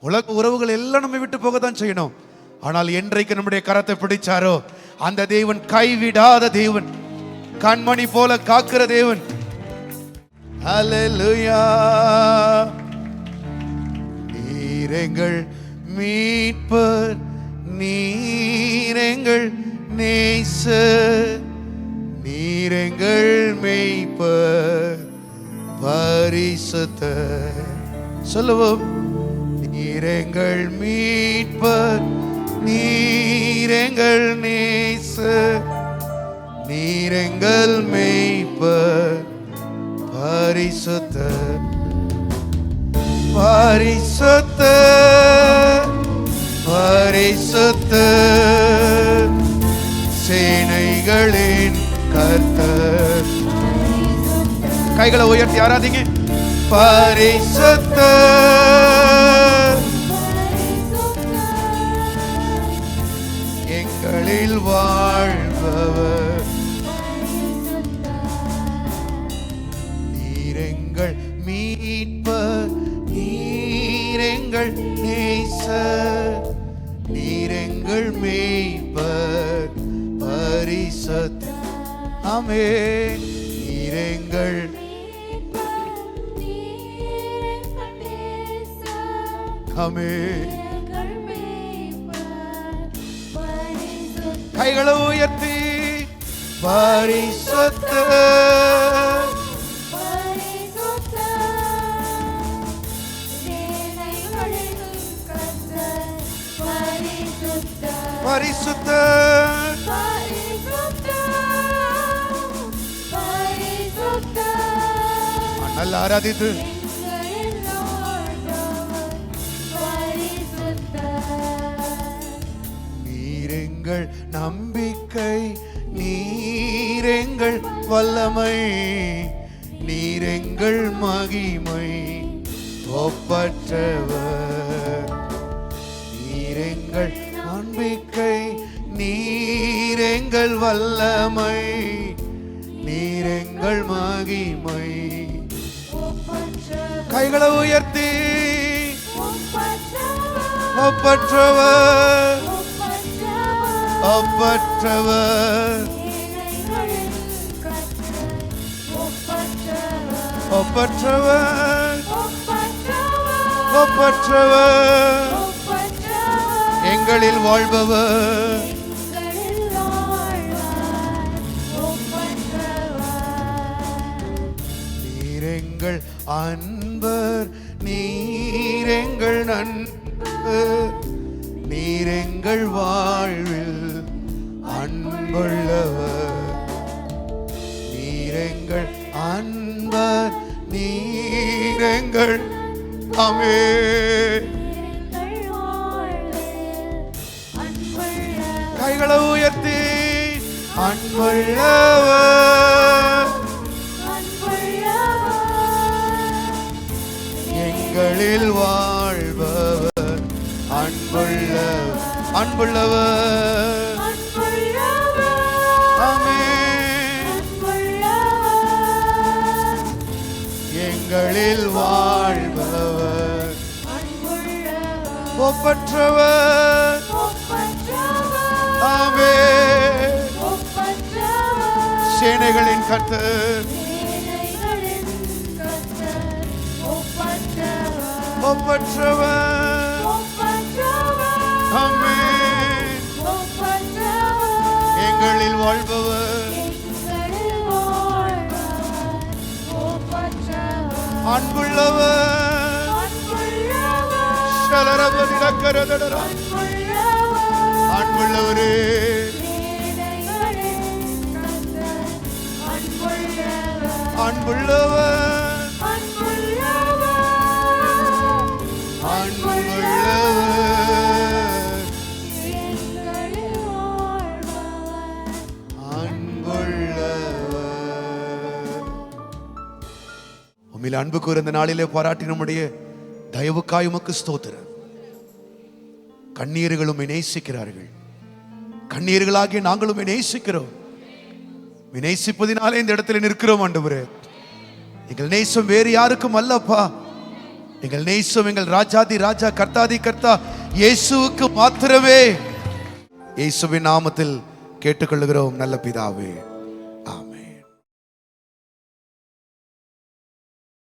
உலக உறவுகள் எல்லாம் நம்மை விட்டு போக தான் செய்யணும். ஆனால் என்றைக்கு நம்முடைய கரத்தை பிடிச்சாரோ அந்த தேவன் கைவிடாத தேவன், கண்மணி போல காக்கிற தேவன். ஹல்லேலூயா. நீர் எங்கள் மீட்பர், நீர் எங்கள் நேசர், நீர் எங்கள் மேய்ப்பர் பரிசுத்தர். சொல்லுவோம். நீர் எங்கள் மீட்பர், நீர் எங்கள் நேசர், நீர் எங்கள் மேய்ப்பர் பரிசுத்தர் பரிசுத்தர் பரிசுத்தர் சேனைகளின் கர்த்தர். கைகளை உயர்த்தி ஆராதிங்க. பரிசுத்தர் எங்களில் வாழ்பவர், நீர் எங்கள் மீட்பர், நீர் எங்கள் நேசர், நீர் எங்கள் மேய்ப்பர் பரிசுத்தர். ஆமென். நீர் எங்கள் ஆமென். கைகளை உயர்த்தி பரிசுத்தர் பரிசுத்தர் நல்ல ஆராதித்து நீர் எங்கள் நம்பிக்கை, நீர் எங்கள் வல்லமை, நீர் எங்கள் மகிமை ஒப்பற்றவர். நீர் எங்கள் நம்பிக்கை, நீர் எங்கள் வல்லமை, நீர் எங்கள் மகிமை. கைகளை உயர்த்தி ஒப்பற்றவர் ஒப்பற்றவர் ஒப்பற்றவர் ஒப்பற்றவர் எங்களில் வாழ்பவர். நீர் எங்கள் அன்பர், நீர் எங்கள் நண்பர், நீர் எங்கள் வாழ்வில் அன்புள்ளவர். நீர் எங்கள் அன்பர், நீர் எங்கள் ஆமென். கைகளை உயர்த்தி அன்புள்ளவர் எங்களில் வாழ்பவர் அன்புள்ளவர் அன்புள்ளவர். ஆமென். எங்களில் வாழ்பவர் ஒப்பற்றவர். ஆமென். சேனைகளின் கர்த்தர் ஒப்பற்றவர். ஆமென். எங்களில் வாழ்பவர் அன்புள்ளவர். அன்புள்ளவரே அன்புள்ளவர் அன்புள்ளவர் அன்புள்ளவர். உம்மில் அன்பு கூர்ந்த நாளிலே பாராட்டி நம்முடைய தயவுக்காய் உமக்கு ஸ்தோத்திரம். கண்ணீர்களும் நேசிக்கிறார்கள், கண்ணீர்களாகிய நாங்களும் நேசிக்கிறோம். நேசிப்பதினாலே இந்த இடத்துல நிற்கிறோம் ஆண்டவரே. எங்கள் நேசம் வேறு யாருக்கும் அல்லப்பா, எங்கள் நேசம் எங்கள் ராஜாதி ராஜா கர்த்தாதி கர்த்தா இயேசுவுக்கு மாத்திரமே. இயேசுவின் நாமத்தில் கேட்டுக்கொள்கிறோம் நல்ல பிதாவே.